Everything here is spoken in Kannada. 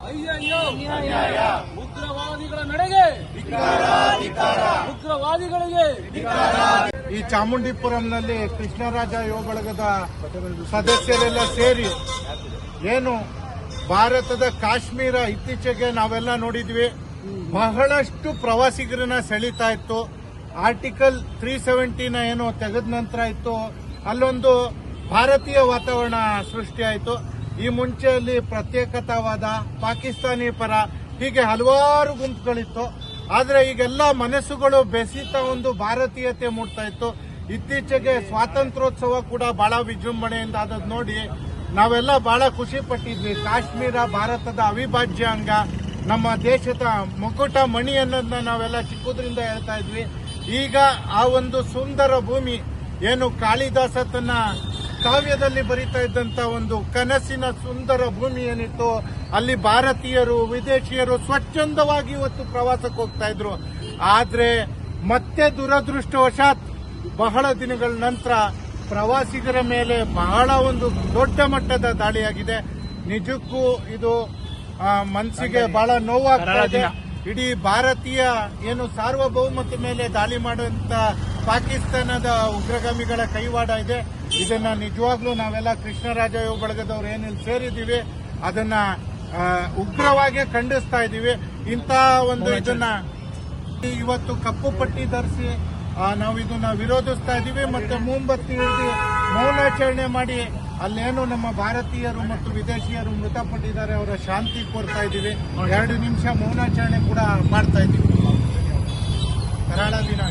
ಅಯ್ಯಯ್ಯೋ ಉಗ್ರವಾದಿಗಳ ನಡೆಗೆ ಉಗ್ರವಾದಿಗಳಿಗೆ ಈ ಚಾಮುಂಡಿಪುರಂನಲ್ಲಿ ಕೃಷ್ಣರಾಜ ಯುವ ಬಳಗದ ಸದಸ್ಯರೆಲ್ಲ ಸೇರಿ ಏನು ಭಾರತದ ಕಾಶ್ಮೀರ ಇತ್ತೀಚೆಗೆ ನಾವೆಲ್ಲ ನೋಡಿದ್ವಿ, ಬಹಳಷ್ಟು ಪ್ರವಾಸಿಗರನ್ನ ಸೆಳೀತಾ ಇತ್ತು. ಆರ್ಟಿಕಲ್ 370 ಏನು ತೆಗೆದ ನಂತರ ಇತ್ತು, ಅಲ್ಲೊಂದು ಭಾರತೀಯ ವಾತಾವರಣ ಸೃಷ್ಟಿಯಾಯಿತು. ಈ ಮುಂಚೆಯಲ್ಲಿ ಪ್ರತ್ಯೇಕತಾವಾದ, ಪಾಕಿಸ್ತಾನಿ ಪರ, ಹೀಗೆ ಹಲವಾರು ಗುಂಪುಗಳಿತ್ತು. ಆದರೆ ಈಗೆಲ್ಲ ಮನಸ್ಸುಗಳು ಬೆಸೀತ ಒಂದು ಭಾರತೀಯತೆ ಮೂಡ್ತಾ ಇತ್ತು. ಇತ್ತೀಚೆಗೆ ಸ್ವಾತಂತ್ರ್ಯೋತ್ಸವ ಕೂಡ ಬಹಳ ವಿಜೃಂಭಣೆಯಿಂದ ಆದದ್ದು ನೋಡಿ ನಾವೆಲ್ಲ ಬಹಳ ಖುಷಿ ಪಟ್ಟಿದ್ವಿ. ಕಾಶ್ಮೀರ ಭಾರತದ ಅವಿಭಾಜ್ಯ ಅಂಗ, ನಮ್ಮ ದೇಶದ ಮುಕುಟ ಮಣಿ ಅನ್ನೋದನ್ನ ನಾವೆಲ್ಲ ಚಿಕ್ಕದ್ರಿಂದ ಹೇಳ್ತಾ ಇದ್ವಿ. ಈಗ ಆ ಒಂದು ಸುಂದರ ಭೂಮಿ ಏನು ಕಾಳಿದಾಸ ತನ್ನ ಕಾವ್ಯದಲ್ಲಿ ಬರೀತಾ ಇದ್ದಂತ ಒಂದು ಕನಸಿನ ಸುಂದರ ಭೂಮಿ ಏನಿತ್ತು, ಅಲ್ಲಿ ಭಾರತೀಯರು ವಿದೇಶಿಯರು ಸ್ವಚ್ಛಂದವಾಗಿ ಇವತ್ತು ಪ್ರವಾಸಕ್ಕೆ ಹೋಗ್ತಾ ಇದ್ರು. ಆದ್ರೆ ಮತ್ತೆ ದುರದೃಷ್ಟವಶಾತ್ ಬಹಳ ದಿನಗಳ ನಂತರ ಪ್ರವಾಸಿಗರ ಮೇಲೆ ಬಹಳ ಒಂದು ದೊಡ್ಡ ಮಟ್ಟದ ದಾಳಿಯಾಗಿದೆ. ನಿಜಕ್ಕೂ ಇದು ಮನಸ್ಸಿಗೆ ಬಹಳ ನೋವಾಗ್ತಾ ಇದೆ. ಇಡೀ ಭಾರತೀಯ ಏನು ಸಾರ್ವಭೌಮತೆ ಮೇಲೆ ದಾಳಿ ಮಾಡುವಂತ ಪಾಕಿಸ್ತಾನದ ಉಗ್ರಗಾಮಿಗಳ ಕೈವಾಡ ಇದೆ. ಇದನ್ನ ನಿಜವಾಗ್ಲೂ ನಾವೆಲ್ಲ ಕೃಷ್ಣರಾಜ ಯುವ ಬಳಗದವ್ರು ಏನಿಲ್ಲಿ ಸೇರಿದ್ದೀವಿ ಅದನ್ನ ಉಗ್ರವಾಗಿ ಖಂಡಿಸ್ತಾ ಇದ್ದೀವಿ. ಇಂಥ ಒಂದು ಇದನ್ನ ಇವತ್ತು ಕಪ್ಪು ಪಟ್ಟಿ ಧರಿಸಿ ನಾವು ಇದನ್ನ ವಿರೋಧಿಸ್ತಾ ಇದ್ದೀವಿ. ಮತ್ತೆ ಮೊಂಬತ್ತಿ ಹಿಡಿದು ಮೌನಾಚರಣೆ ಮಾಡಿ ಅಲ್ಲೇನು ನಮ್ಮ ಭಾರತೀಯರು ಮತ್ತು ವಿದೇಶಿಯರು ಮೃತಪಟ್ಟಿದ್ದಾರೆ ಅವರ ಶಾಂತಿ ಕೋರ್ತಾ ಇದ್ದೀವಿ. 2 ನಿಮಿಷ ಮೌನಾಚರಣೆ ಕೂಡ ಮಾಡ್ತಾ ಇದ್ದೀವಿ. ಕರಾಳ ದಿನ.